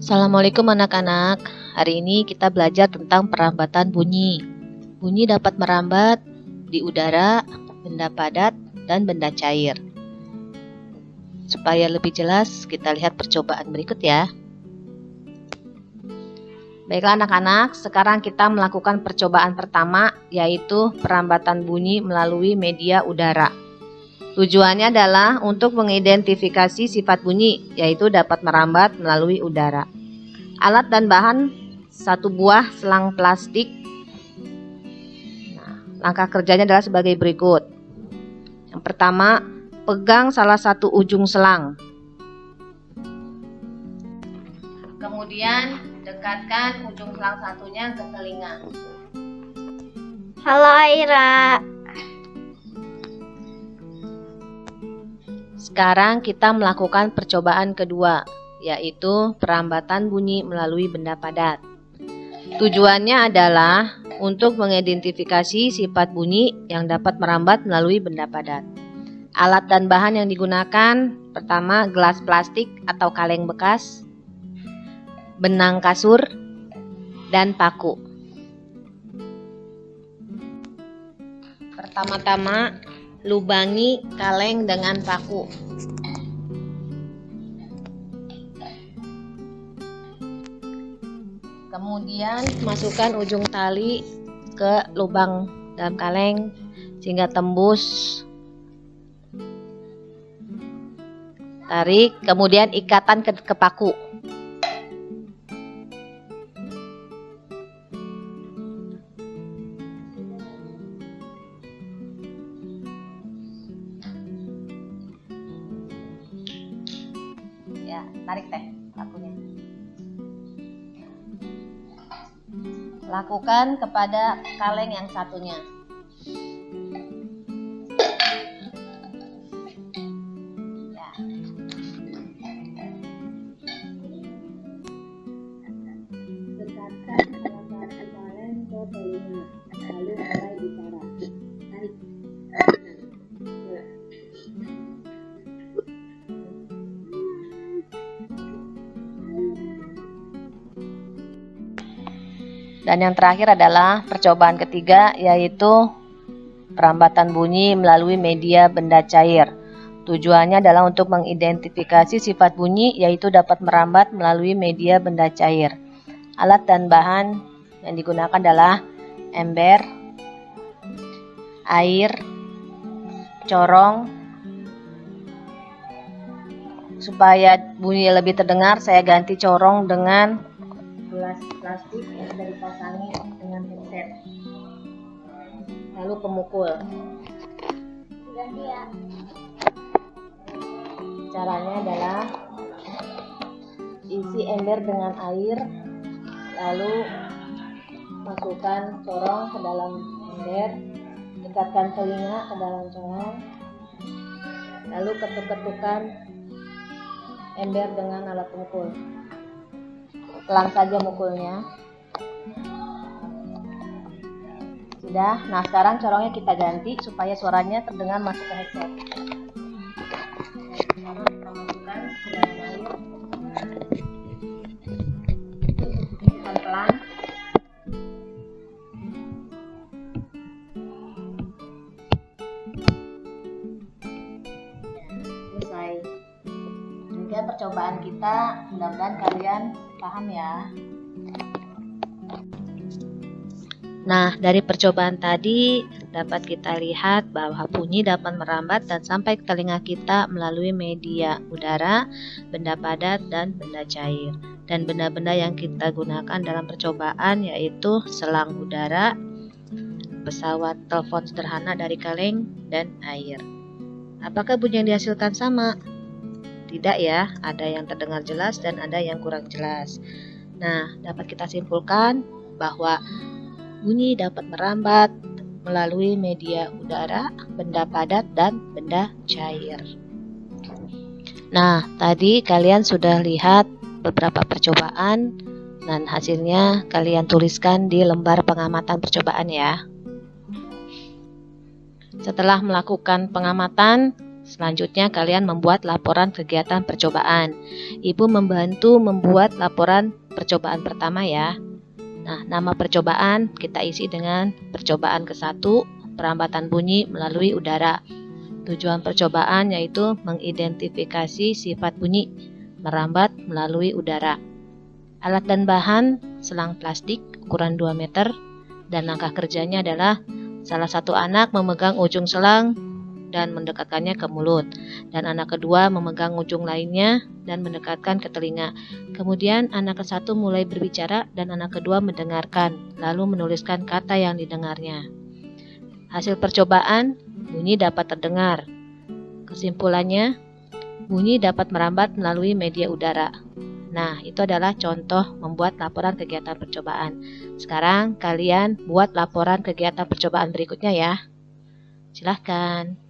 Assalamualaikum anak-anak. Hari ini kita belajar tentang perambatan bunyi. Bunyi dapat merambat di udara, benda padat, dan benda cair. Supaya lebih jelas, kita lihat percobaan berikut ya. Baiklah anak-anak, sekarang kita melakukan percobaan pertama, yaitu perambatan bunyi melalui media udara. Tujuannya adalah untuk mengidentifikasi sifat bunyi, yaitu dapat merambat melalui udara. Alat dan bahan: satu buah selang plastik. Nah, langkah kerjanya adalah sebagai berikut. Yang pertama, pegang salah satu ujung selang. Kemudian dekatkan ujung selang satunya ke telinga. Halo Aira. Sekarang kita melakukan percobaan kedua, yaitu perambatan bunyi melalui benda padat. Tujuannya adalah untuk mengidentifikasi sifat bunyi yang dapat merambat melalui benda padat. Alat dan bahan yang digunakan: pertama, gelas plastik atau kaleng bekas, benang kasur, dan paku. Pertama-tama, lubangi kaleng dengan paku. Kemudian masukkan ujung tali ke lubang dalam kaleng sehingga tembus. Tarik, kemudian ikatan ke paku. Ya, tarik teh pakunya. Lakukan kepada kaleng yang satunya. Ya. Dekatkan salah satu kaleng ke telinga, lalu mulai bicara. Tarik. Dan yang terakhir adalah percobaan ketiga, yaitu perambatan bunyi melalui media benda cair. Tujuannya adalah untuk mengidentifikasi sifat bunyi, yaitu dapat merambat melalui media benda cair. Alat dan bahan yang digunakan adalah ember, air, corong. Supaya bunyi lebih terdengar, saya ganti corong dengan gelas plastik yang sudah dipasangi dengan headset. Lalu pemukul. Caranya adalah isi ember dengan air, lalu masukkan corong ke dalam ember, dekatkan telinga ke dalam corong, lalu ketuk-ketukan ember dengan alat pemukul. Pelan saja mukulnya. Sudah. Nah, sekarang corongnya kita ganti supaya suaranya terdengar masuk ke headset. Sekarang kita masukkan ke dalam air. Pelan-pelan. Selesai. Demikian percobaan kita. Mudah-mudahan kalian paham ya. Nah, dari percobaan tadi dapat kita lihat bahwa bunyi dapat merambat dan sampai ke telinga kita melalui media udara, benda padat, dan benda cair. Dan benda-benda yang kita gunakan dalam percobaan yaitu selang udara, pesawat telepon sederhana dari kaleng, dan air. Apakah bunyi yang dihasilkan sama? Tidak ya, ada yang terdengar jelas dan ada yang kurang jelas. Nah, dapat kita simpulkan bahwa bunyi dapat merambat melalui media udara, benda padat, dan benda cair. Nah, tadi kalian sudah lihat beberapa percobaan dan hasilnya kalian tuliskan di lembar pengamatan percobaan ya. Setelah melakukan pengamatan, Selanjutnya kalian membuat laporan kegiatan percobaan. Ibu membantu membuat laporan percobaan pertama ya. Nah, nama percobaan kita isi dengan percobaan ke-1, perambatan bunyi melalui udara. Tujuan percobaan yaitu mengidentifikasi sifat bunyi merambat melalui udara. Alat dan bahan selang plastik ukuran 2 meter dan langkah kerjanya adalah salah satu anak memegang ujung selang dan mendekatkannya ke mulut, dan anak kedua memegang ujung lainnya dan mendekatkan ke telinga. Kemudian anak ke-1 mulai berbicara dan anak kedua mendengarkan, lalu menuliskan kata yang didengarnya. Hasil percobaan, bunyi dapat terdengar. Kesimpulannya, bunyi dapat merambat melalui media udara. Nah, itu adalah contoh membuat laporan kegiatan percobaan. Sekarang kalian buat laporan kegiatan percobaan berikutnya ya. Silahkan.